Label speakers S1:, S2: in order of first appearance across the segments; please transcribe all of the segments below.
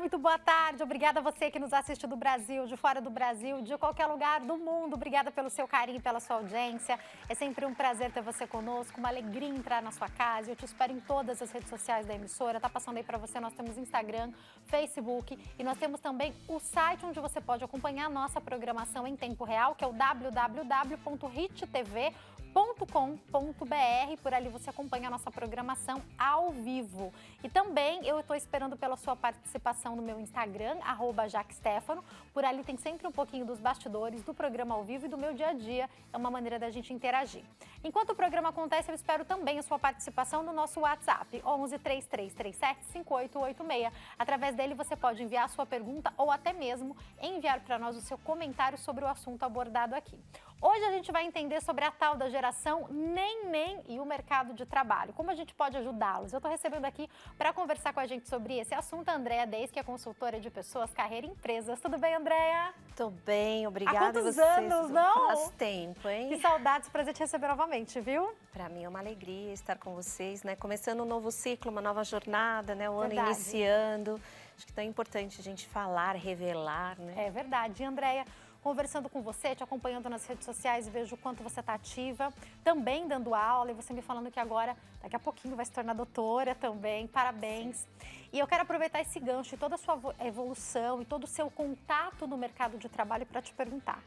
S1: muito boa tarde. Obrigada a você que nos assiste do Brasil, de fora do Brasil, de qualquer lugar do mundo. Obrigada pelo seu carinho, pela sua audiência. É sempre um prazer ter você conosco, uma alegria entrar na sua casa. Eu te espero em todas as redes sociais da emissora. Tá passando aí para você, nós temos Instagram, Facebook e nós temos também o site onde você pode acompanhar a nossa programação em tempo real, que é o www.hittv.com.br. Por ali você acompanha a nossa programação ao vivo. E também eu estou esperando pela sua participação no meu Instagram, @jaquestefano. Por ali tem sempre um pouquinho dos bastidores, do programa ao vivo e do meu dia a dia. É uma maneira da gente interagir. Enquanto o programa acontece, eu espero também a sua participação no nosso WhatsApp, 11 3337 5886. Através dele você pode enviar a sua pergunta ou até mesmo enviar para nós o seu comentário sobre o assunto abordado aqui. Hoje a gente vai entender sobre a tal da geração neném e o mercado de trabalho. Como a gente pode ajudá-los? Eu estou recebendo aqui para conversar com a gente sobre esse assunto a Andréa Deis, que é consultora de pessoas, carreira e empresas. Tudo bem, Andréa?
S2: Tô bem, obrigada.
S1: Há quantos anos, não?
S2: Faz tempo, hein?
S1: Que saudades, prazer te receber novamente, viu?
S2: Para mim é uma alegria estar com vocês, né? Começando um novo ciclo, uma nova jornada, né? O ano
S1: Verdade.
S2: iniciando. Acho que é tão importante a gente falar, revelar, né?
S1: É verdade. E, Andréa, conversando com você, te acompanhando nas redes sociais, vejo o quanto você está ativa, também dando aula, e você me falando que agora, daqui a pouquinho, vai se tornar doutora também. Parabéns. Sim. E eu quero aproveitar esse gancho e toda a sua evolução e todo o seu contato no mercado de trabalho para te perguntar: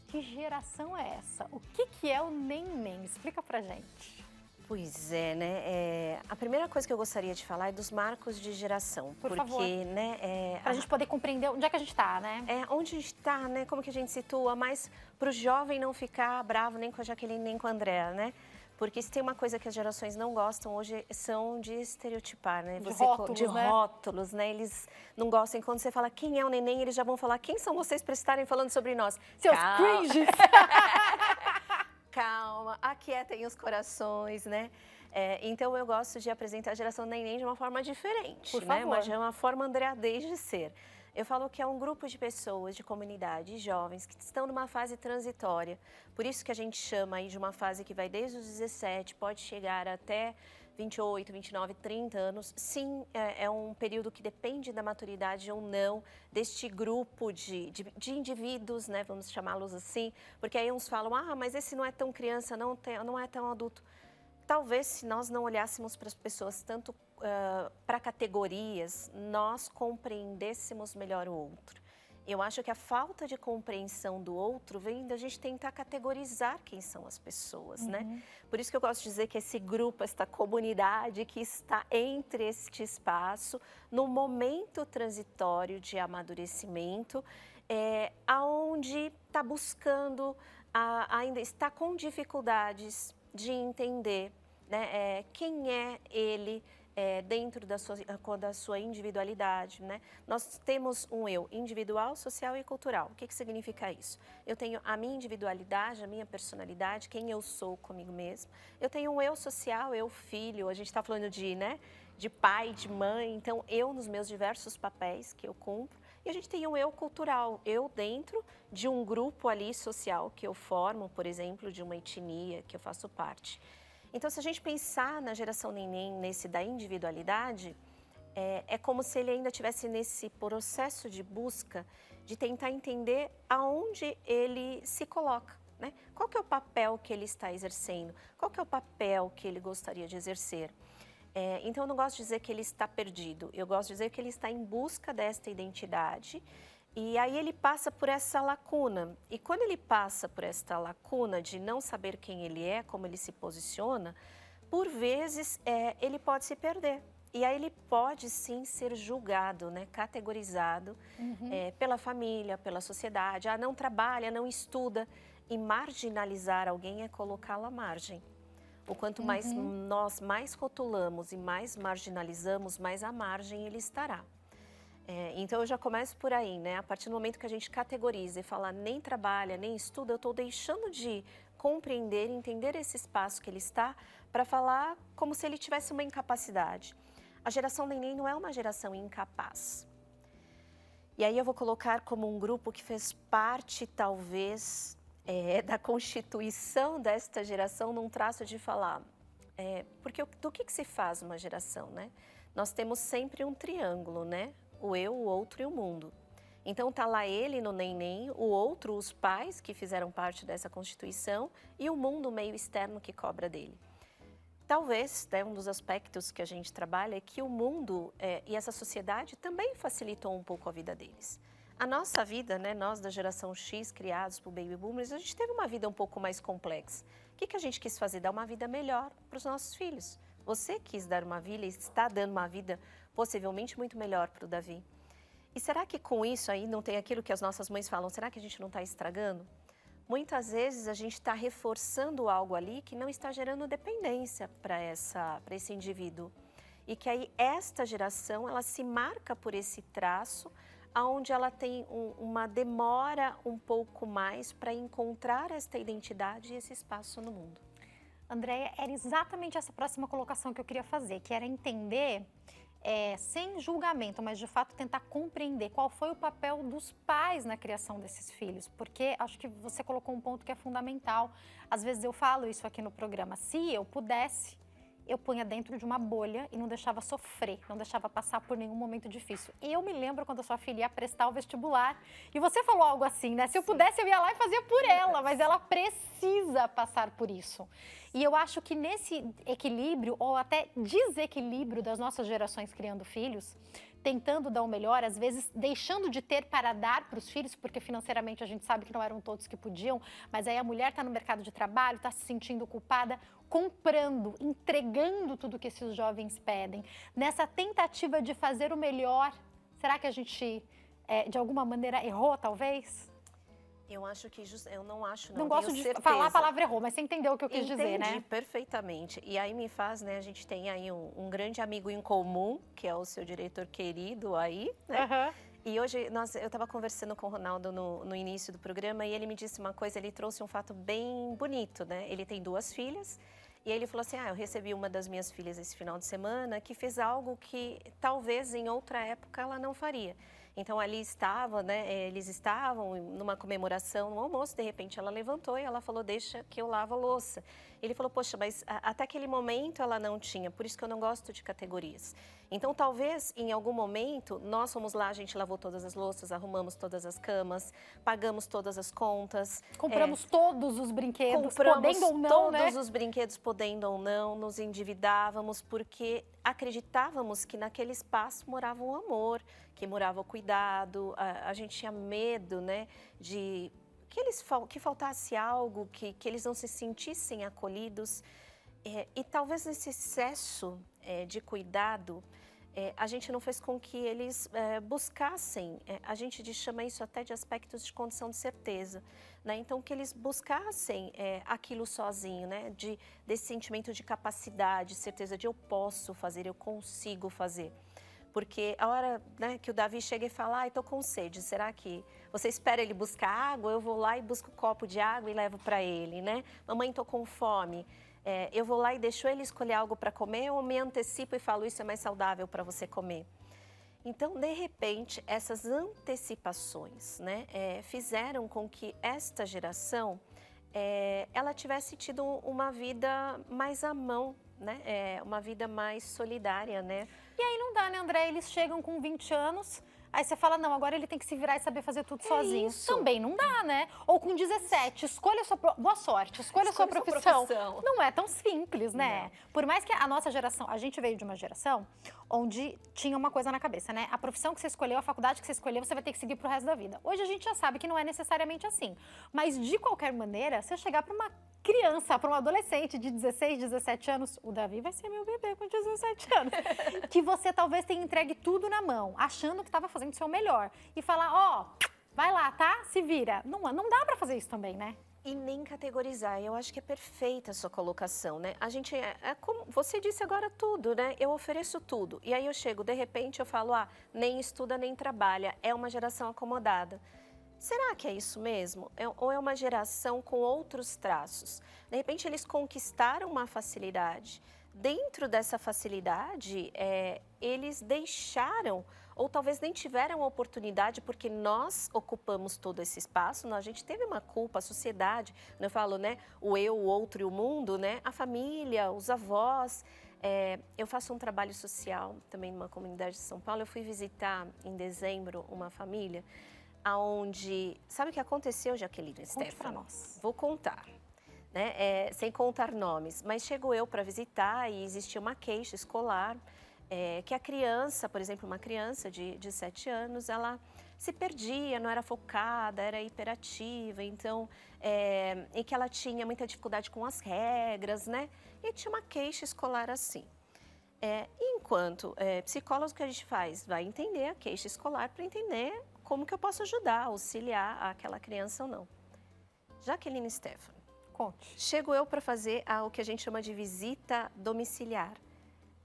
S1: que geração é essa? O que é o neném? Explica pra gente.
S2: Pois é, né? A primeira coisa que eu gostaria de falar é dos marcos de geração.
S1: Por favor.
S2: Né?
S1: Pra gente poder compreender onde é que a gente tá, né?
S2: Onde a gente tá, né? Como que a gente situa, mas pro jovem não ficar bravo nem com a Jaqueline, nem com a Andréa, né? Porque se tem uma coisa que as gerações não gostam hoje, são de estereotipar, né?
S1: De
S2: rótulos, né? Eles não gostam. Quando você fala quem é o neném, eles já vão falar quem são vocês para estarem falando sobre nós.
S1: Seus cringes!
S2: Calma, aquietem os corações, né? Então eu gosto de apresentar a geração neném de uma forma diferente,
S1: Por
S2: né?
S1: favor.
S2: Uma forma Andréa Deis de ser. Eu falo que é um grupo de pessoas, de comunidade, jovens, que estão numa fase transitória. Por isso que a gente chama aí de uma fase que vai desde os 17, pode chegar até 28, 29, 30 anos. Sim, é um período que depende da maturidade ou não deste grupo de indivíduos, né? Vamos chamá-los assim. Porque aí uns falam, mas esse não é tão criança, não é tão adulto. Talvez se nós não olhássemos para as pessoas tanto para categorias, nós compreendêssemos melhor o outro. Eu acho que a falta de compreensão do outro vem da gente tentar categorizar quem são as pessoas, né? Por isso que eu gosto de dizer que esse grupo, esta comunidade que está entre este espaço, no momento transitório de amadurecimento, aonde está buscando, ainda está com dificuldades de entender, né, quem é ele dentro da sua individualidade, né? Nós temos um eu individual, social e cultural. O que significa isso? Eu tenho a minha individualidade, a minha personalidade, quem eu sou comigo mesmo. Eu tenho um eu social, eu filho, a gente está falando de pai, de mãe, então eu nos meus diversos papéis que eu cumpro. E a gente tem um eu cultural, eu dentro de um grupo ali social que eu formo, por exemplo, de uma etnia que eu faço parte. Então, se a gente pensar na geração neném, nesse da individualidade, é como se ele ainda estivesse nesse processo de busca, de tentar entender aonde ele se coloca, né? Qual que é o papel que ele está exercendo? Qual que é o papel que ele gostaria de exercer? Então, eu não gosto de dizer que ele está perdido, eu gosto de dizer que ele está em busca desta identidade. E aí ele passa por essa lacuna. E quando ele passa por esta lacuna de não saber quem ele é, como ele se posiciona, por vezes ele pode se perder. E aí ele pode sim ser julgado, né, categorizado pela família, pela sociedade. Não trabalha, não estuda. E marginalizar alguém é colocá-lo à margem. O quanto mais nós mais rotulamos e mais marginalizamos, mais à margem ele estará. Então eu já começo por aí, né? A partir do momento que a gente categoriza e fala nem trabalha, nem estuda, eu estou deixando de compreender, entender esse espaço que ele está para falar como se ele tivesse uma incapacidade. A geração neném não é uma geração incapaz. E aí eu vou colocar como um grupo que fez parte, talvez, da constituição desta geração num traço de falar. Porque do que se faz uma geração, né? Nós temos sempre um triângulo, né? o eu, o outro e o mundo. Então tá lá ele no neném, o outro, os pais que fizeram parte dessa constituição e o mundo meio externo que cobra dele. Talvez, né, um dos aspectos que a gente trabalha é que o mundo e essa sociedade também facilitou um pouco a vida deles. A nossa vida, né, nós da geração X, criados por Baby Boomers, a gente teve uma vida um pouco mais complexa. O que a gente quis fazer? Dar uma vida melhor para os nossos filhos. Você quis dar uma vida e está dando uma vida possivelmente muito melhor para o Davi. E será que com isso aí não tem aquilo que as nossas mães falam? Será que a gente não está estragando? Muitas vezes a gente está reforçando algo ali que não está gerando dependência para esse indivíduo. E que aí esta geração, ela se marca por esse traço, onde ela tem uma demora um pouco mais para encontrar esta identidade e esse espaço no mundo.
S1: Andréia, era exatamente essa próxima colocação que eu queria fazer, que era entender, sem julgamento, mas de fato tentar compreender qual foi o papel dos pais na criação desses filhos, porque acho que você colocou um ponto que é fundamental. Às vezes eu falo isso aqui no programa, se eu pudesse, eu punha dentro de uma bolha e não deixava sofrer, não deixava passar por nenhum momento difícil. E eu me lembro quando a sua filha ia prestar o vestibular, e você falou algo assim, né? Se eu pudesse, eu ia lá e fazia por ela, mas ela precisa passar por isso. E eu acho que nesse equilíbrio, ou até desequilíbrio das nossas gerações criando filhos, tentando dar o melhor, às vezes deixando de ter para dar para os filhos, porque financeiramente a gente sabe que não eram todos que podiam, mas aí a mulher está no mercado de trabalho, está se sentindo culpada, comprando, entregando tudo que esses jovens pedem. Nessa tentativa de fazer o melhor, será que a gente, de alguma maneira, errou, talvez?
S2: Eu acho que, eu não acho,
S1: não gosto de falar a palavra errou, mas você entendeu o que eu quis dizer, né?
S2: Entendi perfeitamente. E aí me faz, né, a gente tem aí um grande amigo em comum, que é o seu diretor querido aí, né?
S1: Uhum.
S2: E hoje, eu estava conversando com o Ronaldo no início do programa e ele me disse uma coisa, ele trouxe um fato bem bonito, né? Ele tem 2 filhas e ele falou assim, eu recebi uma das minhas filhas esse final de semana que fez algo que talvez em outra época ela não faria. Então, ali estava, né, eles estavam numa comemoração, no almoço, de repente ela levantou e ela falou, deixa que eu lavo a louça. Ele falou, poxa, mas até aquele momento ela não tinha, por isso que eu não gosto de categorias. Então, talvez, em algum momento, nós fomos lá, a gente lavou todas as louças, arrumamos todas as camas, pagamos todas as contas.
S1: Compramos todos os brinquedos,
S2: compramos
S1: podendo ou não,
S2: todos os brinquedos, podendo ou não, nos endividávamos, porque acreditávamos que naquele espaço morava um amor, que morava o cuidado, a gente tinha medo, né, de que faltasse algo, que eles não se sentissem acolhidos. E talvez nesse excesso de cuidado, a gente não fez com que eles buscassem, a gente chama isso até de aspectos de condição de certeza, né? Então, que eles buscassem aquilo sozinho, né? Desse sentimento de capacidade, certeza de eu posso fazer, eu consigo fazer. Porque a hora, né, que o Davi chega e fala, estou com sede, será que você espera ele buscar água? Eu vou lá e busco um copo de água e levo para ele, né? Mamãe, estou com fome. Eu vou lá e deixo ele escolher algo para comer ou me antecipo e falo, isso é mais saudável para você comer? Então, de repente, essas antecipações, né, fizeram com que esta geração, ela tivesse tido uma vida mais à mão, né? Uma vida mais solidária, né?
S1: E aí não dá, né, André? Eles chegam com 20 anos, aí você fala, não, agora ele tem que se virar e saber fazer tudo sozinho.
S2: Isso.
S1: Também não dá, né? Ou com 17, escolha a sua... Boa sorte, escolha a sua profissão. Não é tão simples, né? Não. Por mais que a nossa geração, a gente veio de uma geração onde tinha uma coisa na cabeça, né? A profissão que você escolheu, a faculdade que você escolheu, você vai ter que seguir pro resto da vida. Hoje a gente já sabe que não é necessariamente assim. Mas, de qualquer maneira, você chegar para uma criança, para um adolescente de 16, 17 anos, o Davi vai ser meu bebê com 17 anos, que você talvez tenha entregue tudo na mão, achando que estava fazendo o seu melhor, e falar, vai lá, tá? Se vira. Não dá para fazer isso também, né?
S2: E nem categorizar, eu acho que é perfeita a sua colocação, né? A gente, como você disse agora tudo, né? Eu ofereço tudo, e aí eu chego, de repente eu falo, nem estuda nem trabalha, é uma geração acomodada. Será que é isso mesmo? Ou é uma geração com outros traços? De repente, eles conquistaram uma facilidade. Dentro dessa facilidade, eles deixaram, ou talvez nem tiveram a oportunidade, porque nós ocupamos todo esse espaço, a gente teve uma culpa, a sociedade, eu falo, né? O eu, o outro e o mundo, né? A família, os avós. Eu faço um trabalho social também numa comunidade de São Paulo. Eu fui visitar em dezembro uma família aonde... Sabe o que aconteceu, Jaqueline e
S1: Conte para
S2: Stefano?
S1: nós.
S2: Vou contar, né? Sem contar nomes. Mas chego eu para visitar e existia uma queixa escolar que a criança, por exemplo, uma criança de 7 anos, ela se perdia, não era focada, era hiperativa, então, e que ela tinha muita dificuldade com as regras, né? E tinha uma queixa escolar assim. Enquanto psicólogos, o que a gente faz? Vai entender a queixa escolar para entender como que eu posso ajudar, auxiliar aquela criança ou não. Jaqueline e Stefano,
S1: Conte.
S2: chego eu para fazer o que a gente chama de visita domiciliar.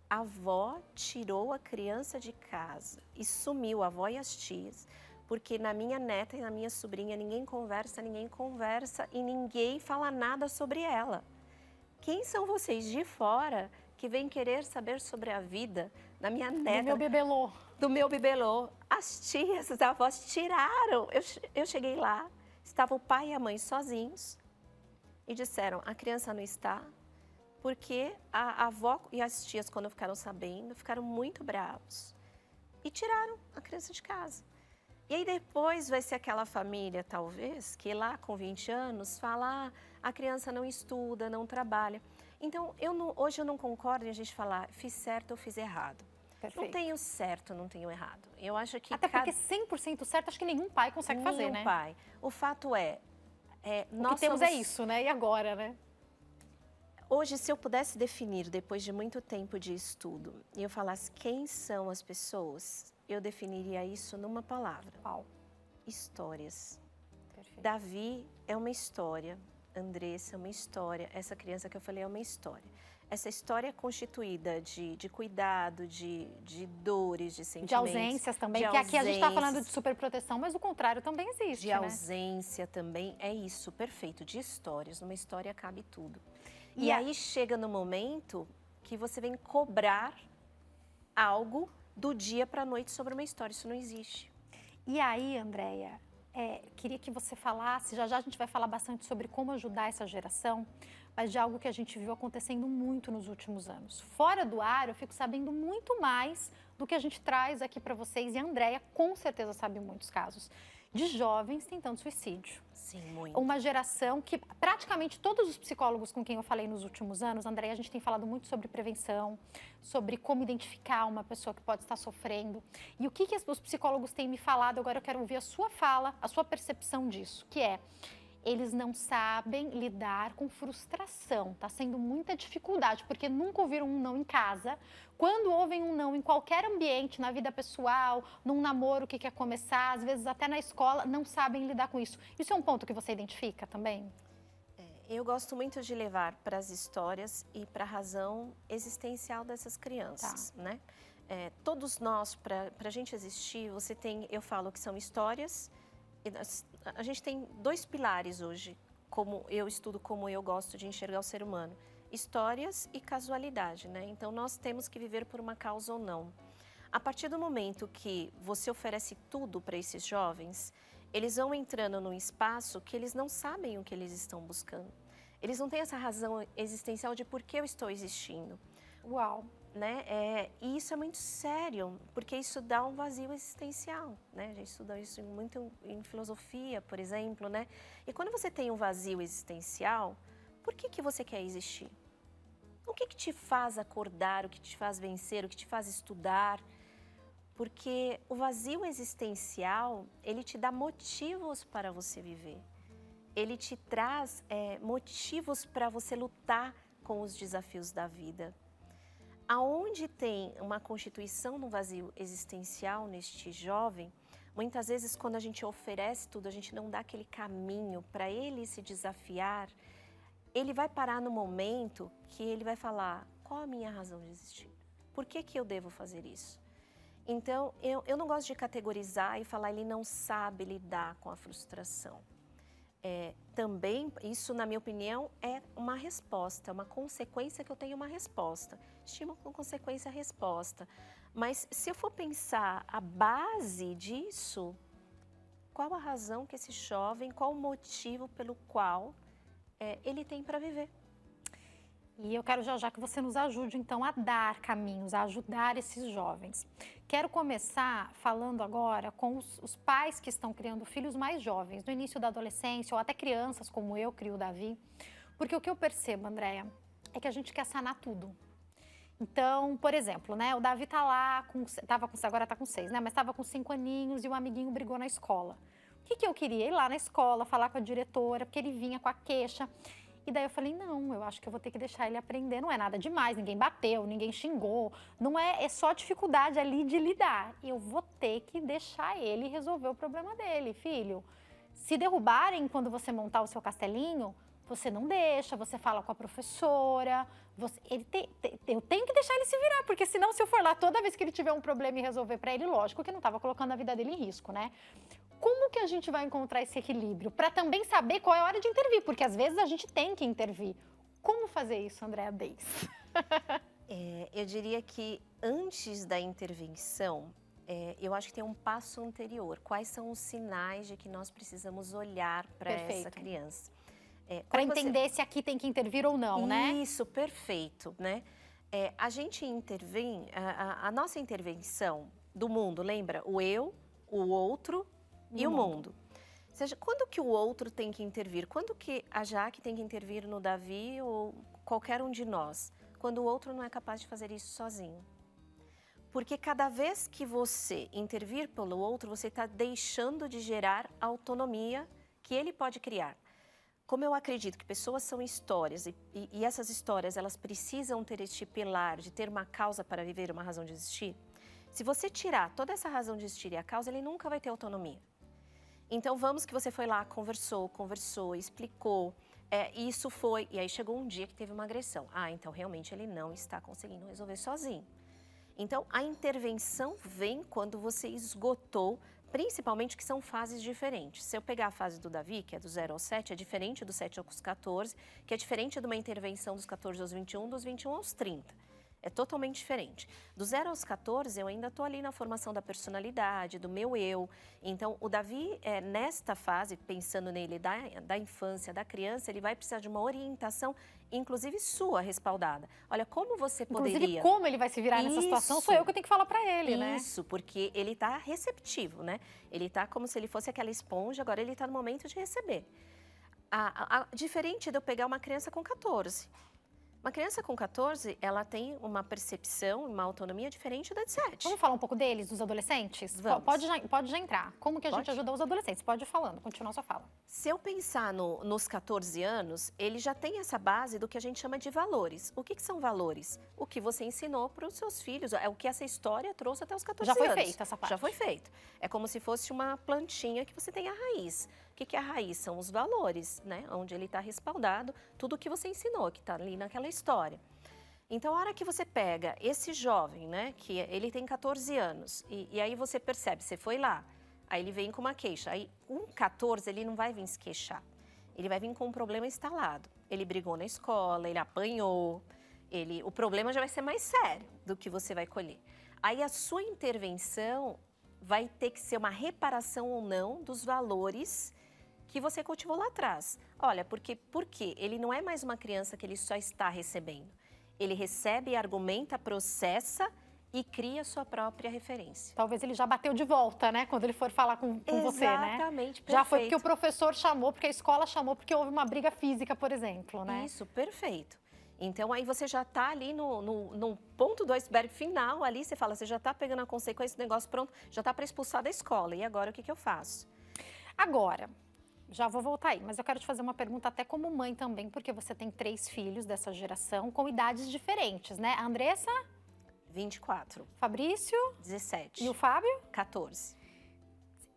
S2: A avó tirou a criança de casa e sumiu, a avó e as tias, porque na minha neta e na minha sobrinha ninguém conversa e ninguém fala nada sobre ela. Quem são vocês de fora que vêm querer saber sobre a vida da minha neta?
S1: Do meu bibelô.
S2: Do meu bibelô. As tias, as avós tiraram. Eu cheguei lá, estava o pai e a mãe sozinhos e disseram, a criança não está, porque a avó e as tias, quando ficaram sabendo, ficaram muito bravos e tiraram a criança de casa. E aí depois vai ser aquela família, talvez, que lá com 20 anos fala, a criança não estuda, não trabalha. Então, hoje eu não concordo em a gente falar, fiz certo ou fiz errado.
S1: Perfeito.
S2: Não tenho certo, não tenho errado. Eu acho que
S1: Até porque 100% certo, acho que nenhum pai consegue fazer, né?
S2: Nenhum pai. O fato
S1: O que temos é isso, né? E agora, né?
S2: Hoje, se eu pudesse definir, depois de muito tempo de estudo, e eu falasse quem são as pessoas, eu definiria isso numa palavra.
S1: Qual?
S2: Histórias.
S1: Perfeito.
S2: Davi é uma história, Andressa é uma história, essa criança que eu falei é uma história. Essa história é constituída de cuidado, de dores, de sentimentos.
S1: De ausências também, que aqui a gente está falando de superproteção, mas o contrário também existe,
S2: de
S1: né?
S2: ausência também, é isso, perfeito, de histórias. Numa história cabe tudo.
S1: E
S2: E aí chega no momento que você vem cobrar algo do dia para a noite sobre uma história. Isso não existe.
S1: E aí, Andréia, queria que você falasse, já a gente vai falar bastante sobre como ajudar essa geração, mas de algo que a gente viu acontecendo muito nos últimos anos. Fora do ar, eu fico sabendo muito mais do que a gente traz aqui para vocês, e a Andréia com certeza sabe muitos casos de jovens tentando suicídio.
S2: Sim, muito.
S1: Uma geração que praticamente todos os psicólogos com quem eu falei nos últimos anos, Andréia, a gente tem falado muito sobre prevenção, sobre como identificar uma pessoa que pode estar sofrendo. E o que os psicólogos têm me falado, agora eu quero ouvir a sua fala, a sua percepção disso, que é... Eles não sabem lidar com frustração, está sendo muita dificuldade, porque nunca ouviram um não em casa. Quando ouvem um não em qualquer ambiente, na vida pessoal, num namoro que quer começar, às vezes até na escola, não sabem lidar com isso. Isso é um ponto que você identifica também?
S2: Eu gosto muito de levar para as histórias e para a razão existencial dessas crianças, né? Todos nós, para a gente existir, eu falo que são histórias. A gente tem 2 pilares hoje, como eu estudo, como eu gosto de enxergar o ser humano. Histórias e casualidade, né? Então, nós temos que viver por uma causa ou não. A partir do momento que você oferece tudo para esses jovens, eles vão entrando num espaço que eles não sabem o que eles estão buscando. Eles não têm essa razão existencial de por que eu estou existindo.
S1: Uau!
S2: Né? E isso é muito sério, porque isso dá um vazio existencial, né? A gente estuda isso muito em filosofia, por exemplo, né? E quando você tem um vazio existencial, por que você quer existir? O que te faz acordar, o que te faz vencer, o que te faz estudar? Porque o vazio existencial, ele te dá motivos para você viver. Ele te traz motivos para você lutar com os desafios da vida. Aonde tem uma constituição no vazio existencial neste jovem, muitas vezes quando a gente oferece tudo, a gente não dá aquele caminho para ele se desafiar, ele vai parar no momento que ele vai falar, qual a minha razão de existir? Por que eu devo fazer isso? Então, eu não gosto de categorizar e falar ele não sabe lidar com a frustração. Também, isso na minha opinião, é uma resposta, uma consequência que eu tenho uma resposta. Estímulo com consequência, resposta. Mas se eu for pensar a base disso, qual a razão que esse jovem, qual o motivo pelo qual ele tem para viver?
S1: E eu quero já que você nos ajude, então, a dar caminhos, a ajudar esses jovens. Quero começar falando agora com os pais que estão criando filhos mais jovens, no início da adolescência, ou até crianças, como eu crio o Davi. Porque o que eu percebo, Andréia, é que a gente quer sanar tudo. Então, por exemplo, né, o Davi tá lá, agora tá com 6, né, mas estava com 5 aninhos e um amiguinho brigou na escola. O que eu queria? Ir lá na escola, falar com a diretora, porque ele vinha com a queixa. E daí eu falei, não, eu acho que eu vou ter que deixar ele aprender, não é nada demais, ninguém bateu, ninguém xingou, não é só dificuldade ali de lidar. Eu vou ter que deixar ele resolver o problema dele, filho. Se derrubarem quando você montar o seu castelinho, você não deixa, você fala com a professora, eu tenho que deixar ele se virar, porque senão se eu for lá toda vez que ele tiver um problema e resolver para ele, lógico que não estava colocando a vida dele em risco, né? Como que a gente vai encontrar esse equilíbrio? Para também saber qual é a hora de intervir, porque às vezes a gente tem que intervir. Como fazer isso, Andréa Beis?
S2: Eu diria que antes da intervenção, eu acho que tem um passo anterior. Quais são os sinais de que nós precisamos olhar para essa criança?
S1: Para entender se aqui tem que intervir ou não, né?
S2: Isso, perfeito, né? A gente intervém, a nossa intervenção do mundo, lembra? O eu, o outro e o mundo. Ou seja, quando que o outro tem que intervir? Quando que a Jaque tem que intervir no Davi ou qualquer um de nós? Quando o outro não é capaz de fazer isso sozinho. Porque cada vez que você intervir pelo outro, você está deixando de gerar autonomia que ele pode criar. Como eu acredito que pessoas são histórias e essas histórias elas precisam ter este pilar de ter uma causa para viver, uma razão de existir, se você tirar toda essa razão de existir e a causa, ele nunca vai ter autonomia. Então vamos que você foi lá, conversou, explicou, e aí chegou um dia que teve uma agressão. Então realmente ele não está conseguindo resolver sozinho. Então a intervenção vem quando você esgotou, principalmente que são fases diferentes. Se eu pegar a fase do Davi, que é do 0 aos 7, é diferente do 7 aos 14, que é diferente de uma intervenção dos 14 aos 21, dos 21 aos 30. É totalmente diferente. Do 0 aos 14, eu ainda estou ali na formação da personalidade, do meu eu. Então, o Davi, nesta fase, pensando nele da infância, da criança, ele vai precisar de uma orientação, inclusive sua, respaldada. Olha, como você poderia...
S1: Inclusive, como ele vai se virar nessa situação, sou eu que tenho que falar para ele, né?
S2: Isso, porque ele está receptivo, né? Ele está como se ele fosse aquela esponja, agora ele está no momento de receber. Diferente de eu pegar uma criança com 14. Uma criança com 14, ela tem uma percepção, uma autonomia diferente da de 7.
S1: Vamos falar um pouco deles, dos adolescentes?
S2: Vamos.
S1: Pode já entrar. Como que a gente ajuda os adolescentes? Pode ir falando, continua a sua fala.
S2: Se eu pensar nos 14 anos, ele já tem essa base do que a gente chama de valores. O que são valores? O que você ensinou para os seus filhos, é o que essa história trouxe até os 14 anos.
S1: Já foi feita essa parte.
S2: Já foi feito. É como se fosse uma plantinha que você tem a raiz. O que é a raiz? São os valores, né? Onde ele está respaldado, tudo o que você ensinou, que está ali naquela história. Então, a hora que você pega esse jovem, né? Que ele tem 14 anos, e aí você percebe, você foi lá, aí ele vem com uma queixa. Aí, com 14, ele não vai vir se queixar. Ele vai vir com um problema instalado. Ele brigou na escola, ele apanhou, o problema já vai ser mais sério do que você vai colher. Aí, a sua intervenção vai ter que ser uma reparação ou não dos valores que você cultivou lá atrás. Olha, por quê? Ele não é mais uma criança que ele só está recebendo. Ele recebe, argumenta, processa e cria sua própria referência.
S1: Talvez ele já bateu de volta, né? Quando ele for falar com você, né?
S2: Exatamente, perfeito.
S1: Já foi porque o professor chamou, porque a escola chamou, porque houve uma briga física, por exemplo, né?
S2: Isso, perfeito. Então, aí você já está ali no ponto do iceberg final, ali você fala, você já está pegando a consequência do negócio pronto, já está para expulsar da escola. E agora, o que eu faço?
S1: Agora, já vou voltar aí, mas eu quero te fazer uma pergunta até como mãe também, porque você tem 3 filhos dessa geração com idades diferentes, né? A Andressa?
S2: 24.
S1: Fabrício?
S2: 17.
S1: E o Fábio?
S2: 14.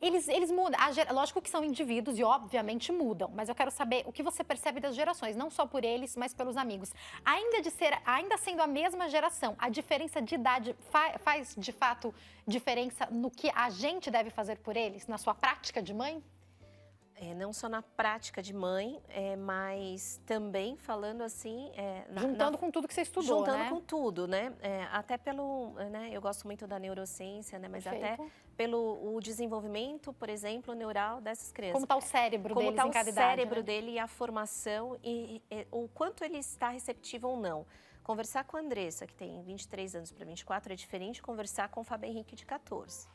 S1: Eles mudam, lógico que são indivíduos e obviamente mudam, mas eu quero saber o que você percebe das gerações, não só por eles, mas pelos amigos. Ainda sendo a mesma geração, a diferença de idade faz de fato diferença no que a gente deve fazer por eles, na sua prática de mãe?
S2: Não só na prática de mãe, mas também falando assim...
S1: Juntando com tudo que você estudou,
S2: Juntando
S1: né?
S2: com tudo, né? Até pelo... eu gosto muito da neurociência, né? Mas
S1: Perfeito.
S2: até pelo o desenvolvimento, por exemplo, neural dessas crianças.
S1: Como está o cérebro deles em cada idade,
S2: Como está o cérebro
S1: né?
S2: dele e a formação e o quanto ele está receptivo ou não. Conversar com a Andressa, que tem 23 anos para 24, é diferente de conversar com o Fábio Henrique, de 14.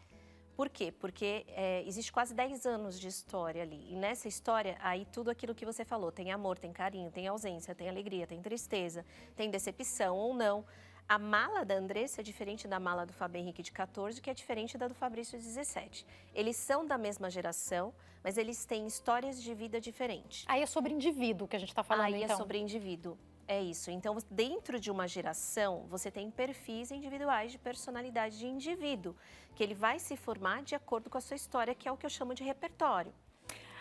S2: Por quê? Porque existe quase 10 anos de história ali. E nessa história, aí tudo aquilo que você falou, tem amor, tem carinho, tem ausência, tem alegria, tem tristeza, tem decepção ou não. A mala da Andressa é diferente da mala do Fábio Henrique, de 14, que é diferente da do Fabrício, de 17. Eles são da mesma geração, mas eles têm histórias de vida diferentes.
S1: Aí é sobre indivíduo que a gente está falando,
S2: Aí
S1: então.
S2: é sobre indivíduo. É isso. Então, dentro de uma geração, você tem perfis individuais de personalidade de indivíduo, que ele vai se formar de acordo com a sua história, que é o que eu chamo de repertório.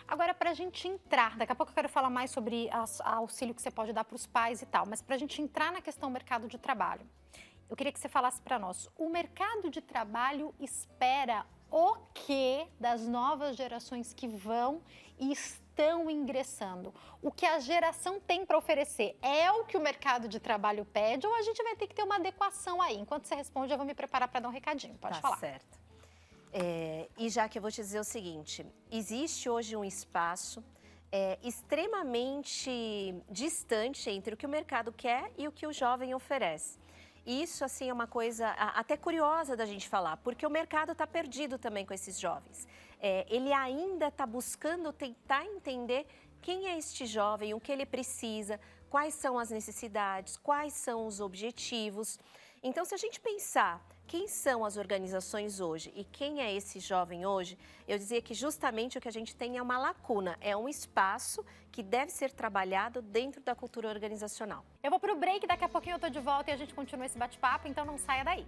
S1: Agora, para a gente entrar, daqui a pouco eu quero falar mais sobre auxílio que você pode dar para os pais e tal, mas para a gente entrar na questão do mercado de trabalho, eu queria que você falasse para nós, o mercado de trabalho espera o que das novas gerações que vão e estão ingressando? O que a geração tem para oferecer é o que o mercado de trabalho pede ou a gente vai ter que ter uma adequação aí? Enquanto você responde, eu vou me preparar para dar um recadinho. Pode falar.
S2: Tá certo. E já que eu vou te dizer o seguinte, existe hoje um espaço extremamente distante entre o que o mercado quer e o que o jovem oferece. E isso, assim, é uma coisa até curiosa da gente falar, porque o mercado está perdido também com esses jovens. Ele ainda está buscando tentar entender quem é este jovem, o que ele precisa, quais são as necessidades, quais são os objetivos. Então, se a gente pensar quem são as organizações hoje e quem é esse jovem hoje, eu dizia que justamente o que a gente tem é uma lacuna, é um espaço que deve ser trabalhado dentro da cultura organizacional.
S1: Eu vou para o break, daqui a pouquinho eu tô de volta e a gente continua esse bate-papo, então não saia daí.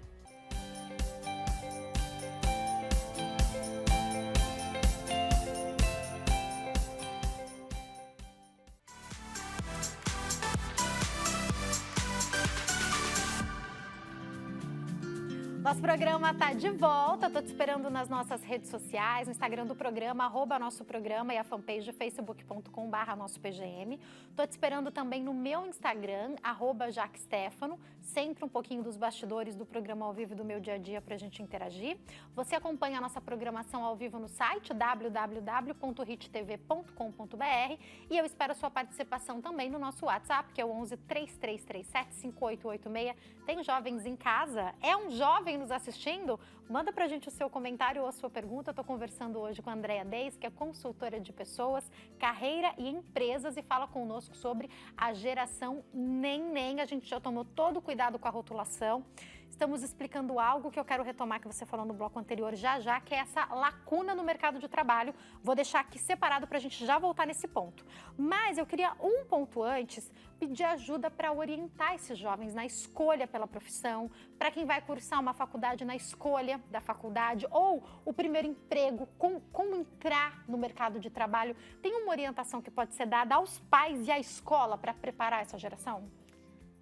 S1: Nosso programa está de volta, estou te esperando nas nossas redes sociais, no Instagram do programa, @nosso programa e a fanpage facebook.com/nossopgm. Estou te esperando também no meu Instagram, @jaquestefano, sempre um pouquinho dos bastidores do programa ao vivo do meu dia a dia para a gente interagir. Você acompanha a nossa programação ao vivo no site www.hittv.com.br e eu espero a sua participação também no nosso WhatsApp, que é o 11 3337 5886. Tem jovens em casa? É um jovem nos assistindo? Manda pra gente o seu comentário ou a sua pergunta. Eu tô conversando hoje com a Andréa Deis, que é consultora de pessoas, carreira e empresas e fala conosco sobre a geração neném. A gente já tomou todo o cuidado com a rotulação. Estamos explicando algo que eu quero retomar que você falou no bloco anterior já, que é essa lacuna no mercado de trabalho. Vou deixar aqui separado para a gente já voltar nesse ponto. Mas eu queria um ponto antes, pedir ajuda para orientar esses jovens na escolha pela profissão, para quem vai cursar uma faculdade na escolha da faculdade ou o primeiro emprego, como entrar no mercado de trabalho. Tem uma orientação que pode ser dada aos pais e à escola para preparar essa geração?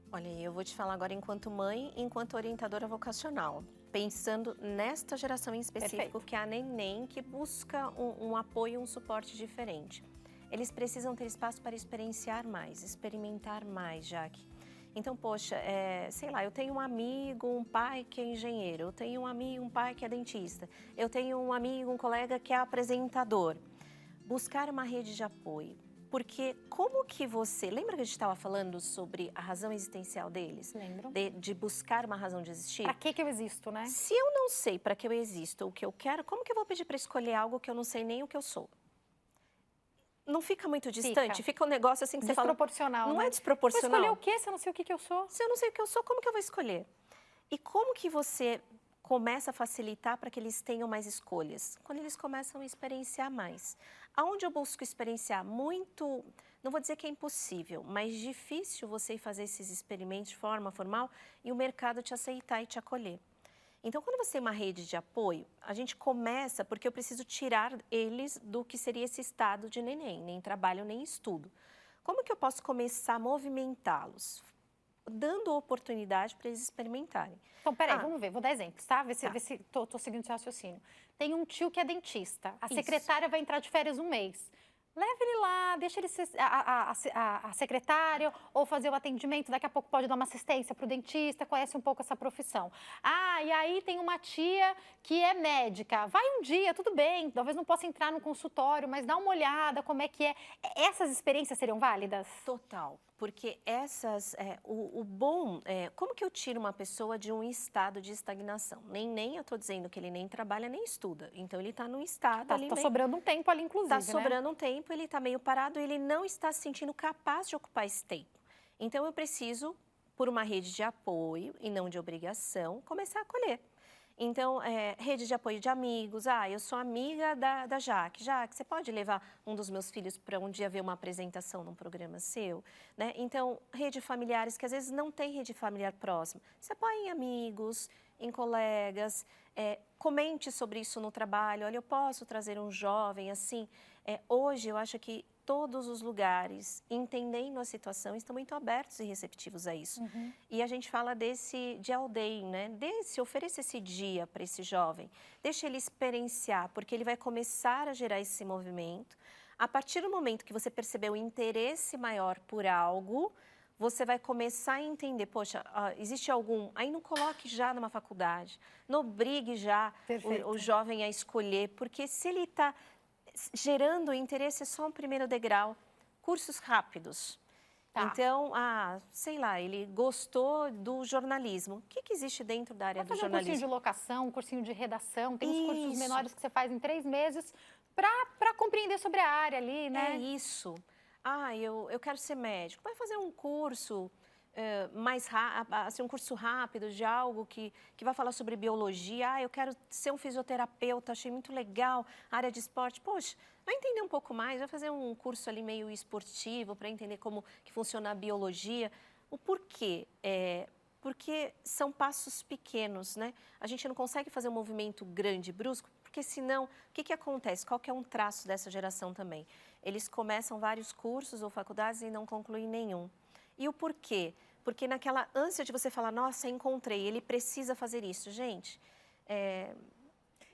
S2: Olha, eu vou te falar agora enquanto mãe, enquanto orientadora vocacional, pensando nesta geração em específico,
S1: Perfeito.
S2: Que é a neném, que busca um apoio, um suporte diferente. Eles precisam ter espaço para experienciar mais, experimentar mais, Jaque. Então, poxa, sei lá, eu tenho um amigo, um pai que é engenheiro, eu tenho um amigo, um pai que é dentista, eu tenho um amigo, um colega que é apresentador. Buscar uma rede de apoio. Porque como que você... Lembra que a gente estava falando sobre a razão existencial deles?
S1: Lembro.
S2: De buscar uma razão de existir?
S1: Para que eu existo, né?
S2: Se eu não sei para que eu existo, o que eu quero, como que eu vou pedir para escolher algo que eu não sei nem o que eu sou? Não fica muito distante? Fica um negócio assim que você fala...
S1: Desproporcional,
S2: Não
S1: né?
S2: é desproporcional?
S1: Vou escolher o quê se eu não sei o que eu sou?
S2: Se eu não sei o que eu sou, como que eu vou escolher? E como que você começa a facilitar para que eles tenham mais escolhas? Quando eles começam a experienciar mais. Aonde eu busco experienciar? Muito, não vou dizer que é impossível, mas difícil você ir fazer esses experimentos de forma formal e o mercado te aceitar e te acolher. Então, quando você tem uma rede de apoio, a gente começa porque eu preciso tirar eles do que seria esse estado de neném, nem trabalho, nem estudo. Como que eu posso começar a movimentá-los? Dando oportunidade para eles experimentarem.
S1: Então, peraí, vamos ver, vou dar exemplos, tá? Ver se tô seguindo esse raciocínio. Tem um tio que é dentista, a secretária vai entrar de férias um mês. Leve ele lá, deixa ele ser a secretária ou fazer o atendimento. Daqui a pouco pode dar uma assistência para o dentista, conhece um pouco essa profissão. Ah, e aí tem uma tia que é médica. Vai um dia, tudo bem, talvez não possa entrar no consultório, mas dá uma olhada como é que é. Essas experiências seriam válidas?
S2: Total. Porque o bom, como que eu tiro uma pessoa de um estado de estagnação? Nem eu estou dizendo que ele nem trabalha nem estuda. Então, ele está num estado ali.
S1: Tá sobrando um tempo ali, inclusive,
S2: Está sobrando um tempo, ele está meio parado, ele não está se sentindo capaz de ocupar esse tempo. Então, eu preciso, por uma rede de apoio e não de obrigação, começar a acolher. Então, rede de apoio de amigos. Ah, eu sou amiga da Jaque. Jaque, você pode levar um dos meus filhos para um dia ver uma apresentação num programa seu? Né? Então, rede de familiares, que às vezes não tem rede familiar próxima. Você apoia em amigos, em colegas, comente sobre isso no trabalho. Olha, eu posso trazer um jovem assim. Hoje, eu acho que todos os lugares, entendendo a situação, estão muito abertos e receptivos a isso.
S1: Uhum.
S2: E a gente fala desse Dia Day, né? Ofereça esse dia para esse jovem, deixa ele experienciar, porque ele vai começar a gerar esse movimento. A partir do momento que você perceber o interesse maior por algo, você vai começar a entender, poxa, existe algum... Aí não coloque já numa faculdade, não obrigue já o jovem a escolher, porque se ele está gerando interesse é só um primeiro degrau. Cursos rápidos. Tá. Então, sei lá, ele gostou do jornalismo. O que existe dentro da área do jornalismo?
S1: Um cursinho de locação, um cursinho de redação, tem uns cursos menores que você faz em 3 meses para compreender sobre a área ali, né?
S2: É isso. Eu quero ser médico. Vai fazer um curso assim, um curso rápido de algo que vai falar sobre biologia. Eu quero ser um fisioterapeuta, achei muito legal, área de esporte. Poxa, vai entender um pouco mais, vai fazer um curso ali meio esportivo para entender como que funciona a biologia. O porquê? Porque são passos pequenos, né? A gente não consegue fazer um movimento grande, brusco, porque senão, o que acontece? Qual que é um traço dessa geração também? Eles começam vários cursos ou faculdades e não concluem nenhum. E o porquê? Porque naquela ânsia de você falar, nossa, encontrei, ele precisa fazer isso. Gente,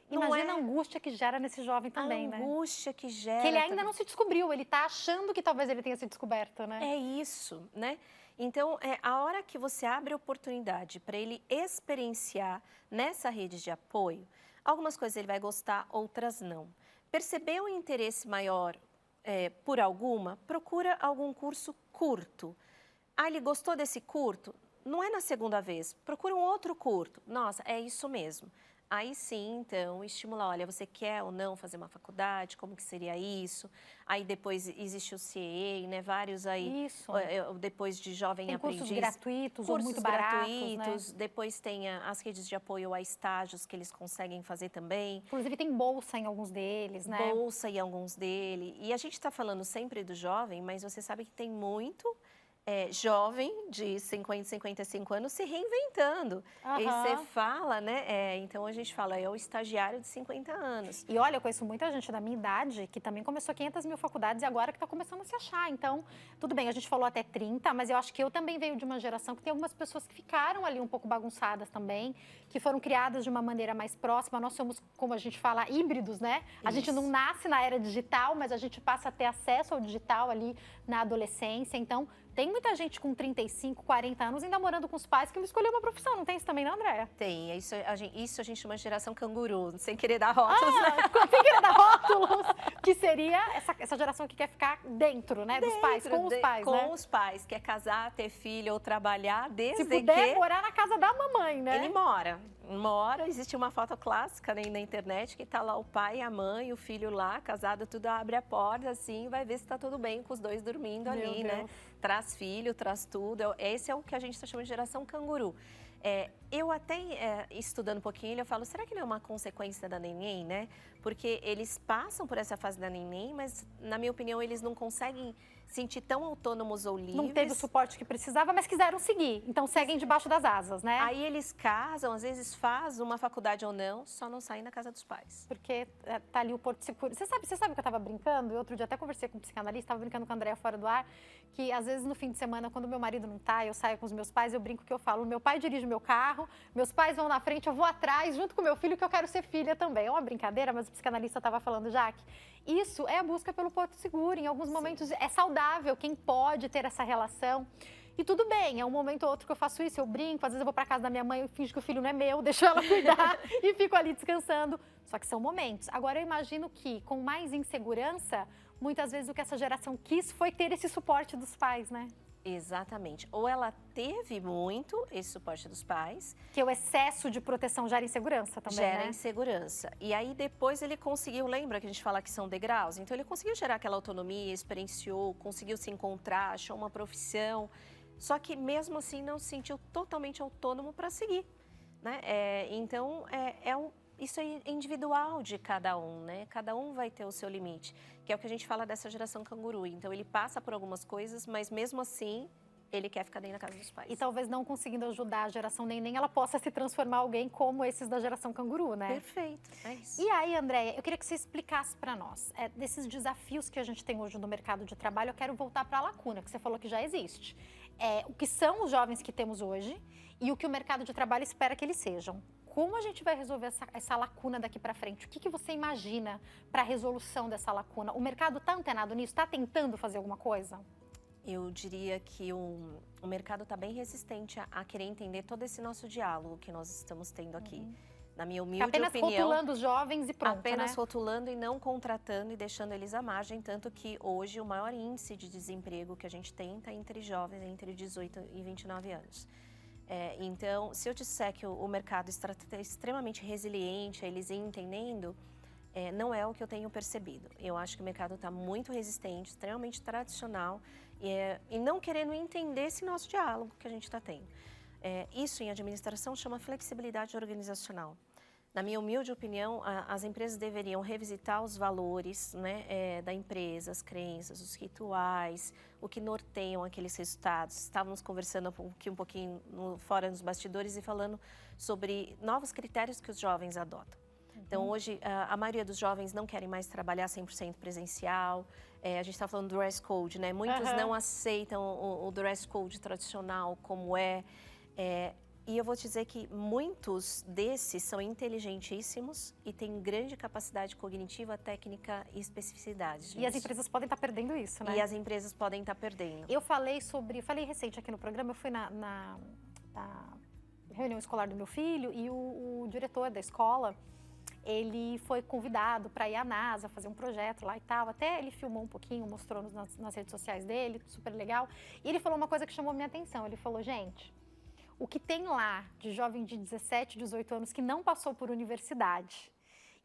S1: imagina a angústia que gera nesse jovem também, né?
S2: A angústia que gera...
S1: Que ele ainda não se descobriu, ele está achando que talvez ele tenha se descoberto, né?
S2: É isso, né? Então, a hora que você abre oportunidade para ele experienciar nessa rede de apoio, algumas coisas ele vai gostar, outras não. Perceber um interesse maior por alguma, procura algum curso curto. Ele gostou desse curto? Não é na segunda vez, procura um outro curto. Nossa, é isso mesmo. Aí sim, então, estimular, olha, você quer ou não fazer uma faculdade, como que seria isso? Aí depois existe o CEA, né, vários aí,
S1: isso.
S2: Depois de jovem aprendiz.
S1: Cursos gratuitos ou muito baratos, né?
S2: Depois tem as redes de apoio a estágios que eles conseguem fazer também.
S1: Inclusive tem bolsa em alguns deles, né?
S2: Bolsa em alguns deles. E a gente está falando sempre do jovem, mas você sabe que tem muito... jovem de 50, 55 anos se reinventando.
S1: Uhum.
S2: E você fala, né? Então a gente fala, é o estagiário de 50 anos.
S1: E olha, eu conheço muita gente da minha idade que também começou 500 mil faculdades e agora que está começando a se achar. Então, tudo bem, a gente falou até 30, mas eu acho que eu também venho de uma geração que tem algumas pessoas que ficaram ali um pouco bagunçadas também, que foram criadas de uma maneira mais próxima. Nós somos, como a gente fala, híbridos, né? A gente não nasce na era digital, mas a gente passa a ter acesso ao digital ali na adolescência. Então, tem muita gente com 35, 40 anos ainda morando com os pais que não escolheu uma profissão. Não tem isso também, não, Andréia?
S2: Tem. Isso a gente chama de geração canguru, sem querer dar rótulos, né?
S1: Sem querer dar rótulos, que seria essa geração que quer ficar dentro, né? Dos pais, com os pais, né?
S2: Com os pais. Quer casar, ter filho ou trabalhar, desde
S1: que... Se puder morar na casa da mamãe, né?
S2: Ele mora, existe uma foto clássica na internet que tá lá o pai, a mãe, o filho lá, casado, tudo, abre a porta assim, vai ver se tá tudo bem com os dois dormindo ali, né? Traz filho, traz tudo. Esse é o que a gente está chamando de geração canguru. Eu até, estudando um pouquinho, eu falo, será que não é uma consequência da neném, né? Porque eles passam por essa fase da neném, mas, na minha opinião, eles não conseguem sentir tão autônomos ou livres.
S1: Não teve o suporte que precisava, mas quiseram seguir. Então, seguem debaixo das asas, né?
S2: Aí eles casam, às vezes fazem uma faculdade ou não, só não saem da casa dos pais.
S1: Porque tá ali o porto seguro. Você sabe que eu estava brincando? E outro dia até conversei com um psicanalista, estava brincando com a Andréia fora do ar, que às vezes no fim de semana, quando meu marido não tá, eu saio com os meus pais, eu brinco que eu falo, meu pai dirige o meu carro, meus pais vão na frente, eu vou atrás, junto com meu filho, que eu quero ser filha também. É uma brincadeira, mas o psicanalista estava falando, Jaque, Isso é a busca pelo porto seguro. Em alguns momentos é saudável quem pode ter essa relação. E tudo bem, é um momento ou outro que eu faço isso, eu brinco, às vezes eu vou para casa da minha mãe, eu finjo que o filho não é meu, deixo ela cuidar e fico ali descansando. Só que são momentos. Agora eu imagino que com mais insegurança, muitas vezes o que essa geração quis foi ter esse suporte dos pais, né?
S2: Exatamente. Ou ela teve muito esse suporte dos pais.
S1: Que o excesso de proteção gera insegurança também,
S2: gera
S1: né?
S2: insegurança. E aí depois ele conseguiu, lembra que a gente fala que são degraus? Então ele conseguiu gerar aquela autonomia, experienciou, conseguiu se encontrar, achou uma profissão. Só que mesmo assim não se sentiu totalmente autônomo para seguir, né? Então isso é individual de cada um, né? Cada um vai ter o seu limite, que é o que a gente fala dessa geração canguru. Então ele passa por algumas coisas, mas mesmo assim ele quer ficar dentro da casa dos pais.
S1: E talvez não conseguindo ajudar a geração neném, ela possa se transformar em alguém como esses da geração canguru, né?
S2: Perfeito, é isso.
S1: E aí, Andréia, eu queria que você explicasse para nós, desses desafios que a gente tem hoje no mercado de trabalho, eu quero voltar para a lacuna, que você falou que já existe. O que são os jovens que temos hoje e o que o mercado de trabalho espera que eles sejam. Como a gente vai resolver essa lacuna daqui para frente? O que você imagina para a resolução dessa lacuna? O mercado está antenado nisso? Está tentando fazer alguma coisa?
S2: Eu diria que o mercado está bem resistente a querer entender todo esse nosso diálogo que nós estamos tendo aqui. Na minha humilde opinião...
S1: Apenas rotulando os jovens e pronto,
S2: apenas
S1: né?
S2: rotulando e não contratando e deixando eles à margem. Tanto que hoje o maior índice de desemprego que a gente tem está entre jovens entre 18 e 29 anos. Então, se eu disser que o mercado é extremamente resiliente, eles entendendo... não é o que eu tenho percebido. Eu acho que o mercado está muito resistente, extremamente tradicional e não querendo entender esse nosso diálogo que a gente está tendo. Isso em administração chama flexibilidade organizacional. Na minha humilde opinião, as empresas deveriam revisitar os valores, né, da empresa, as crenças, os rituais, o que norteiam aqueles resultados. Estávamos conversando um pouquinho fora nos bastidores e falando sobre novos critérios que os jovens adotam. Então, hoje, a maioria dos jovens não querem mais trabalhar 100% presencial. A gente está falando do dress code, né? Muitos não aceitam o dress code tradicional como e eu vou te dizer que muitos desses são inteligentíssimos e têm grande capacidade cognitiva, técnica e especificidade. Gente.
S1: E as empresas podem estar perdendo isso, né?
S2: E as empresas podem estar perdendo.
S1: Eu falei recente aqui no programa, eu fui na reunião escolar do meu filho e o diretor da escola, ele foi convidado para ir à NASA, fazer um projeto lá e tal. Até ele filmou um pouquinho, mostrou nas redes sociais dele, super legal. E ele falou uma coisa que chamou minha atenção. Ele falou, gente, o que tem lá de jovem de 17, 18 anos que não passou por universidade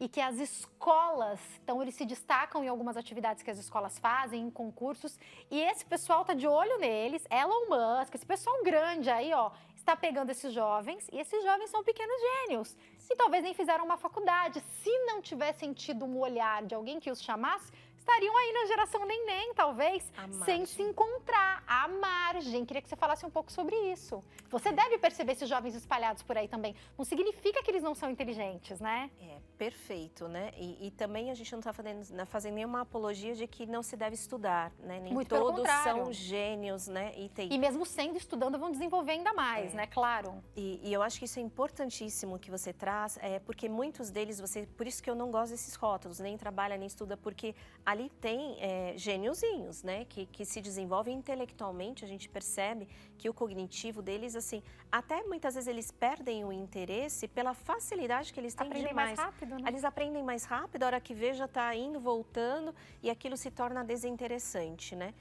S1: e que as escolas, então eles se destacam em algumas atividades que as escolas fazem, em concursos, e esse pessoal tá de olho neles, Elon Musk, esse pessoal grande aí, ó, está pegando esses jovens, e esses jovens são pequenos gênios. E talvez nem fizeram uma faculdade. Se não tivessem tido um olhar de alguém que os chamasse, estariam aí na geração neném, talvez, sem se encontrar, à margem. Queria que você falasse um pouco sobre isso. Você deve perceber esses jovens espalhados por aí também. Não significa que eles não são inteligentes, né?
S2: Perfeito, né? E também a gente não está fazendo nenhuma apologia de que não se deve estudar, né? Nem
S1: Muito
S2: todos são gênios, né?
S1: E mesmo sendo estudando, vão desenvolver ainda mais, né? Claro.
S2: E eu acho que isso é importantíssimo que você traz, porque muitos deles, por isso que eu não gosto desses rótulos, nem trabalha, nem estuda, porque ali tem gêniozinhos, né? Que se desenvolvem intelectualmente, a gente percebe que o cognitivo deles, assim, até muitas vezes eles perdem o interesse pela facilidade que eles têm
S1: Aprendem mais rápido, né?
S2: Eles aprendem mais rápido, a hora que vê já está indo, voltando, e aquilo se torna desinteressante, né?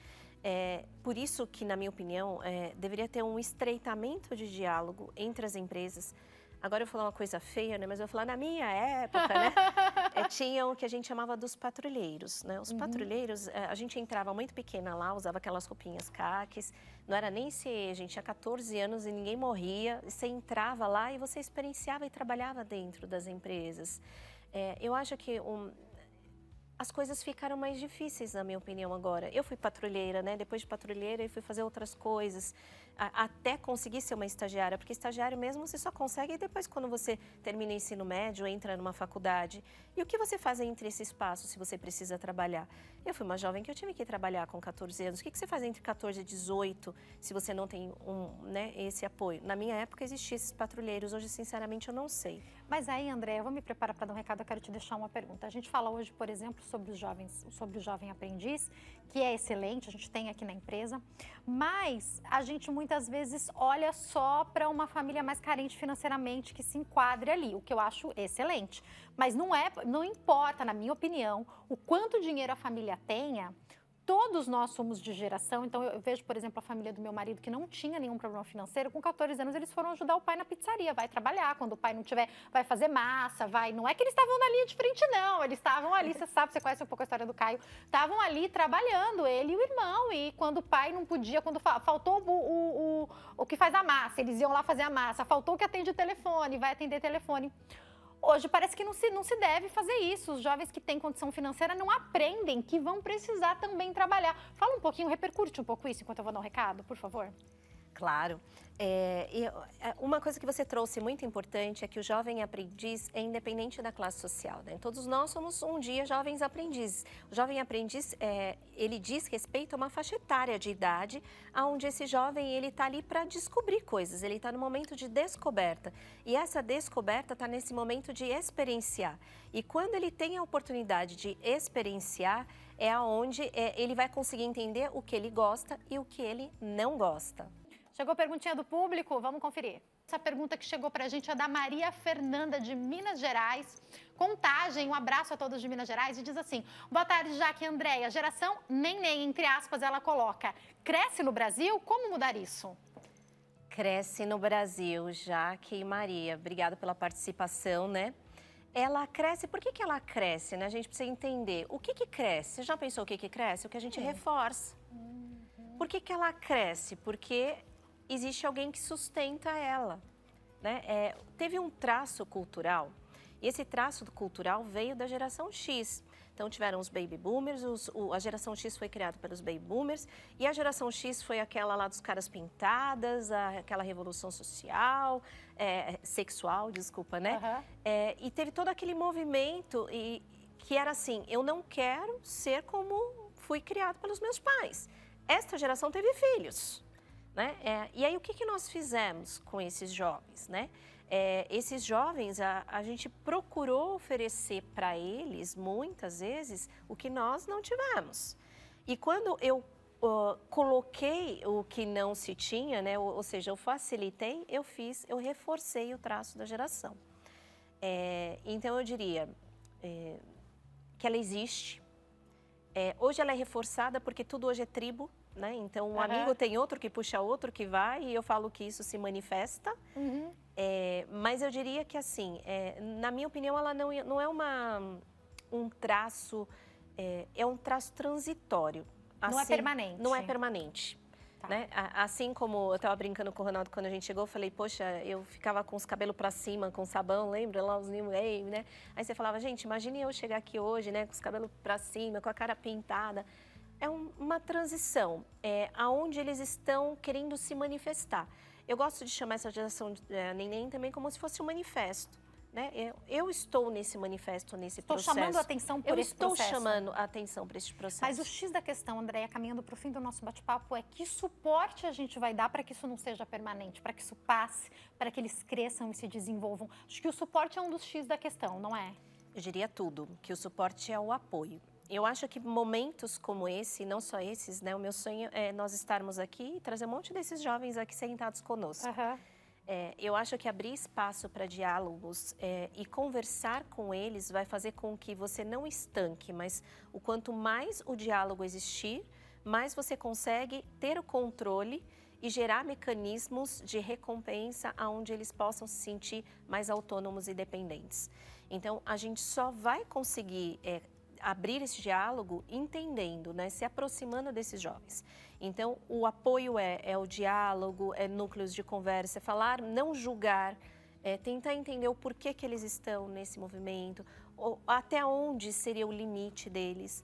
S2: Por isso que, na minha opinião, deveria ter um estreitamento de diálogo entre as empresas. Agora eu vou falar uma coisa feia, né? Mas eu vou falar, na minha época, né? Tinha o que a gente chamava dos patrulheiros, né? Os patrulheiros, a gente entrava muito pequena lá, usava aquelas roupinhas caques, não era nem se a gente tinha 14 anos e ninguém morria, você entrava lá e você experienciava e trabalhava dentro das empresas. Eu acho que as coisas ficaram mais difíceis, na minha opinião, agora. Eu fui patrulheira, né? Depois de patrulheira, eu fui fazer outras coisas. até conseguir ser uma estagiária, porque estagiário mesmo você só consegue depois quando você termina o ensino médio, entra numa faculdade. E o que você faz entre esse espaço se você precisa trabalhar? Eu fui uma jovem que eu tive que trabalhar com 14 anos. O que você faz entre 14 e 18 se você não tem esse apoio? Na minha época existiam esses patrulheiros, hoje sinceramente eu não sei.
S1: Mas aí, André, eu vou me preparar para dar um recado, eu quero te deixar uma pergunta. A gente fala hoje, por exemplo, sobre os jovens, sobre o jovem aprendiz, que é excelente, a gente tem aqui na empresa, mas a gente muitas vezes olha só para uma família mais carente financeiramente que se enquadre ali, o que eu acho excelente. Mas não importa, na minha opinião, o quanto dinheiro a família tenha. Todos nós somos de geração, então eu vejo, por exemplo, a família do meu marido que não tinha nenhum problema financeiro, com 14 anos eles foram ajudar o pai na pizzaria, vai trabalhar, quando o pai não tiver, vai fazer massa, não é que eles estavam na linha de frente não, eles estavam ali, você sabe, você conhece um pouco a história do Caio, estavam ali trabalhando, ele e o irmão, e quando o pai não podia, quando faltou o que faz a massa, eles iam lá fazer a massa, faltou o que atende o telefone, vai atender telefone. Hoje parece que não se deve fazer isso. Os jovens que têm condição financeira não aprendem que vão precisar também trabalhar. Fala um pouquinho, repercute um pouco isso enquanto eu vou dar um recado, por favor.
S2: Claro. Uma coisa que você trouxe muito importante é que o jovem aprendiz é independente da classe social, né? Todos nós somos um dia jovens aprendizes. O jovem aprendiz, ele diz respeito a uma faixa etária de idade, onde esse jovem ele está ali para descobrir coisas, ele está no momento de descoberta. E essa descoberta está nesse momento de experienciar. E quando ele tem a oportunidade de experienciar, é aonde ele vai conseguir entender o que ele gosta e o que ele não gosta.
S1: Chegou a perguntinha do público, vamos conferir. Essa pergunta que chegou pra gente é da Maria Fernanda, de Minas Gerais. Contagem, um abraço a todos de Minas Gerais. E diz assim, boa tarde, Jaque e Andréia. Geração neném, entre aspas, ela coloca. Cresce no Brasil? Como mudar isso?
S2: Cresce no Brasil, Jaque e Maria. Obrigada pela participação, né? Ela cresce, por que ela cresce, né? A gente precisa entender. O que cresce? Você já pensou o que cresce? O que a gente reforça. Por que ela cresce? Porque existe alguém que sustenta ela, né? Teve um traço cultural, e esse traço cultural veio da geração X. Então, tiveram os baby boomers, a geração X foi criada pelos baby boomers, e a geração X foi aquela lá dos caras pintadas, aquela revolução social, sexual, desculpa, né?
S1: Uhum.
S2: E teve todo aquele movimento que era assim, eu não quero ser como fui criado pelos meus pais. Esta geração teve filhos. Né? E aí, o que nós fizemos com esses jovens? Né? Esses jovens, a gente procurou oferecer para eles, muitas vezes, o que nós não tivemos. E quando eu coloquei o que não se tinha, né? Ou seja, eu facilitei, eu reforcei o traço da geração. Então, eu diria que ela existe. Hoje ela é reforçada porque tudo hoje é tribo. Né? Então, um amigo tem outro que puxa outro que vai, e eu falo que isso se manifesta.
S1: Uhum.
S2: Mas eu diria que, assim, na minha opinião, ela não é um traço, é um traço transitório. Assim,
S1: não é permanente.
S2: Não é permanente.
S1: Tá.
S2: Né? Assim como eu estava brincando com o Ronaldo quando a gente chegou, eu falei, poxa, eu ficava com os cabelos para cima, com sabão, lembra lá os New Wave, né? Aí você falava, gente, imagine eu chegar aqui hoje, né, com os cabelos para cima, com a cara pintada. É uma transição, aonde eles estão querendo se manifestar. Eu gosto de chamar essa geração neném também como se fosse um manifesto. Né? Eu estou nesse manifesto, nesse processo.
S1: Estou chamando a atenção por esse processo.
S2: Eu estou chamando a atenção para esse processo.
S1: Mas o X da questão, Andréia, caminhando para o fim do nosso bate-papo, é que suporte a gente vai dar para que isso não seja permanente, para que isso passe, para que eles cresçam e se desenvolvam. Acho que o suporte é um dos X da questão, não é?
S2: Eu diria tudo, que o suporte é o apoio. Eu acho que momentos como esse, não só esses, né? O meu sonho é nós estarmos aqui e trazer um monte desses jovens aqui sentados conosco.
S1: Uhum.
S2: Eu acho que abrir espaço para diálogos e conversar com eles vai fazer com que você não estanque, mas o quanto mais o diálogo existir, mais você consegue ter o controle e gerar mecanismos de recompensa onde eles possam se sentir mais autônomos e dependentes. Então, a gente só vai conseguir abrir esse diálogo entendendo, né, se aproximando desses jovens. Então, o apoio é o diálogo, é núcleos de conversa, é falar, não julgar, tentar entender o porquê que eles estão nesse movimento, ou até onde seria o limite deles.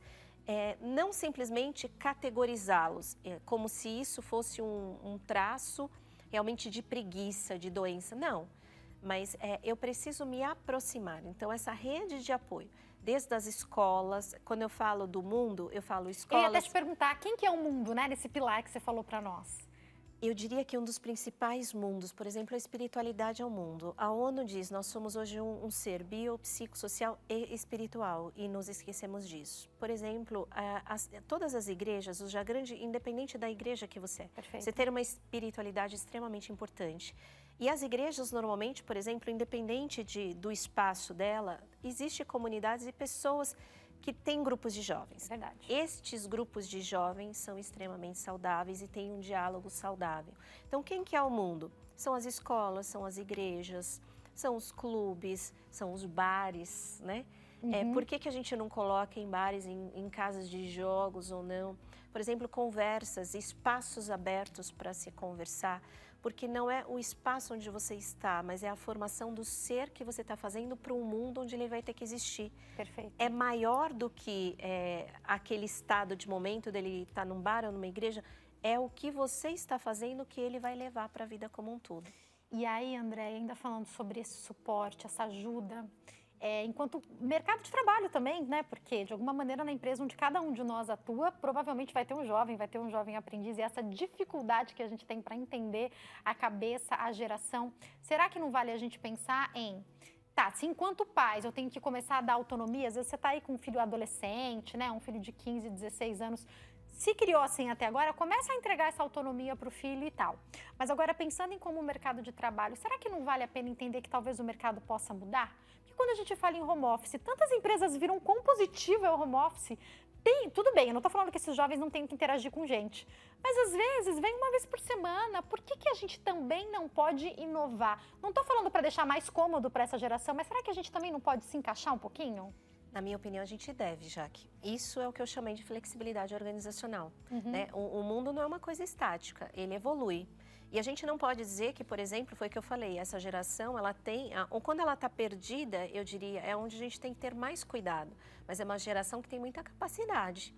S2: não simplesmente categorizá-los, como se isso fosse um traço realmente de preguiça, de doença. Não, mas eu preciso me aproximar. Então, essa rede de apoio, desde as escolas, quando eu falo do mundo, eu falo escolas...
S1: Eu ia até te perguntar, quem que é o mundo, né, nesse pilar que você falou para nós?
S2: Eu diria que um dos principais mundos, por exemplo, a espiritualidade é o mundo. A ONU diz, nós somos hoje um ser biopsicossocial e espiritual, e nos esquecemos disso. Por exemplo, todas as igrejas, independente da igreja que você é,
S1: Perfeito.
S2: você ter uma espiritualidade extremamente importante. E as igrejas, normalmente, por exemplo, independente do espaço dela, existem comunidades e pessoas que têm grupos de jovens.
S1: Verdade.
S2: Estes grupos de jovens são extremamente saudáveis e têm um diálogo saudável. Então, quem que é o mundo? São as escolas, são as igrejas, são os clubes, são os bares, né? Por que a gente não coloca em bares, em casas de jogos ou não? Por exemplo, conversas, espaços abertos para se conversar, porque não é o espaço onde você está, mas é a formação do ser que você está fazendo para um mundo onde ele vai ter que existir.
S1: Perfeito.
S2: É maior do que aquele estado de momento dele estar num bar ou numa igreja, é o que você está fazendo que ele vai levar para a vida como um todo.
S1: E aí, André, ainda falando sobre esse suporte, essa ajuda, enquanto mercado de trabalho também, né? Porque, de alguma maneira, na empresa onde cada um de nós atua, provavelmente vai ter um jovem aprendiz, e essa dificuldade que a gente tem para entender a cabeça, a geração. Será que não vale a gente pensar em... Tá, se enquanto pais eu tenho que começar a dar autonomia, às vezes você tá aí com um filho adolescente, né? Um filho de 15, 16 anos... Se criou assim até agora, começa a entregar essa autonomia para o filho e tal. Mas agora, pensando em como o mercado de trabalho, será que não vale a pena entender que talvez o mercado possa mudar? Porque quando a gente fala em home office, tantas empresas viram quão positivo é o home office. Tudo bem, eu não estou falando que esses jovens não têm que interagir com gente. Mas às vezes, vem uma vez por semana. Por que a gente também não pode inovar? Não estou falando para deixar mais cômodo para essa geração, mas será que a gente também não pode se encaixar um pouquinho?
S2: Na minha opinião, a gente deve, Jaque. Isso é o que eu chamei de flexibilidade organizacional. Né? O mundo não é uma coisa estática, ele evolui. E a gente não pode dizer que, por exemplo, foi o que eu falei, essa geração, ela tem... Ou quando ela está perdida, eu diria, é onde a gente tem que ter mais cuidado. Mas é uma geração que tem muita capacidade.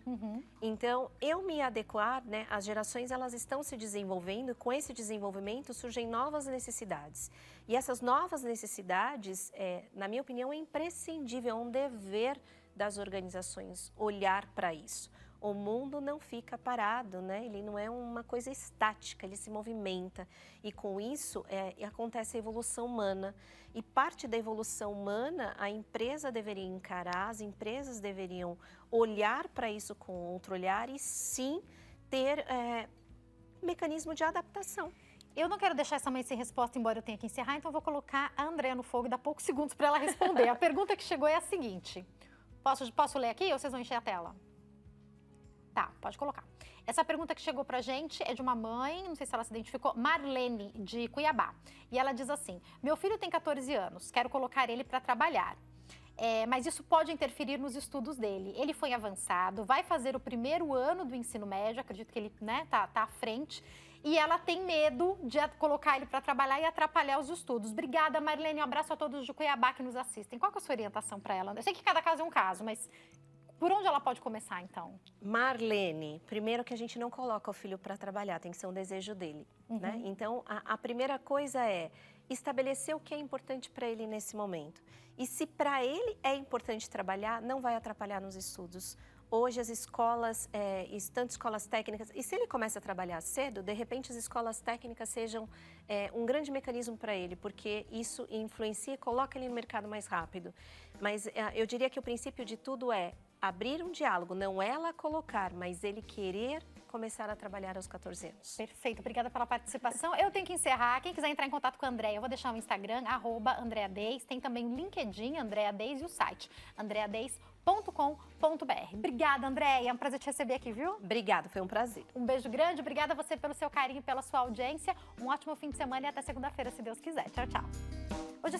S2: Então, eu me adequar, né? As gerações, elas estão se desenvolvendo, e com esse desenvolvimento surgem novas necessidades. E essas novas necessidades, na minha opinião, é imprescindível, é um dever das organizações olhar para isso. O mundo não fica parado, né? Ele não é uma coisa estática, ele se movimenta. E com isso acontece a evolução humana. E parte da evolução humana a empresa deveria encarar, as empresas deveriam olhar para isso com outro olhar e sim ter mecanismo de adaptação.
S1: Eu não quero deixar essa mãe sem resposta, embora eu tenha que encerrar, então eu vou colocar a Andréa no fogo e dar poucos segundos para ela responder. A pergunta que chegou é a seguinte. Posso ler aqui ou vocês vão encher a tela? Tá, pode colocar. Essa pergunta que chegou pra gente é de uma mãe, não sei se ela se identificou, Marlene, de Cuiabá. E ela diz assim, meu filho tem 14 anos, quero colocar ele para trabalhar. Mas isso pode interferir nos estudos dele. Ele foi avançado, vai fazer o primeiro ano do ensino médio, acredito que ele tá à frente. E ela tem medo de colocar ele para trabalhar e atrapalhar os estudos. Obrigada, Marlene, um abraço a todos de Cuiabá que nos assistem. Qual que é a sua orientação para ela? Eu sei que cada caso é um caso, mas... Por onde ela pode começar, então?
S2: Marlene, primeiro que a gente não coloca o filho para trabalhar, tem que ser um desejo dele, né? Então, a primeira coisa é estabelecer o que é importante para ele nesse momento. E se para ele é importante trabalhar, não vai atrapalhar nos estudos. Hoje as escolas, tanto escolas técnicas, e se ele começa a trabalhar cedo, de repente as escolas técnicas sejam um grande mecanismo para ele, porque isso influencia e coloca ele no mercado mais rápido. Mas eu diria que o princípio de tudo é abrir um diálogo, não ela colocar, mas ele querer começar a trabalhar aos 14 anos.
S1: Perfeito, obrigada pela participação. Eu tenho que encerrar. Quem quiser entrar em contato com a Andréa, eu vou deixar o Instagram, @AndreaDeis. Tem também o LinkedIn, Andréa Deis, e o site, andreadeis.com.br. Obrigada, Andréa. É um prazer te receber aqui, viu?
S2: Obrigada, foi um prazer.
S1: Um beijo grande. Obrigada a você pelo seu carinho, pela sua audiência. Um ótimo fim de semana e até segunda-feira, se Deus quiser. Tchau, tchau. Hoje...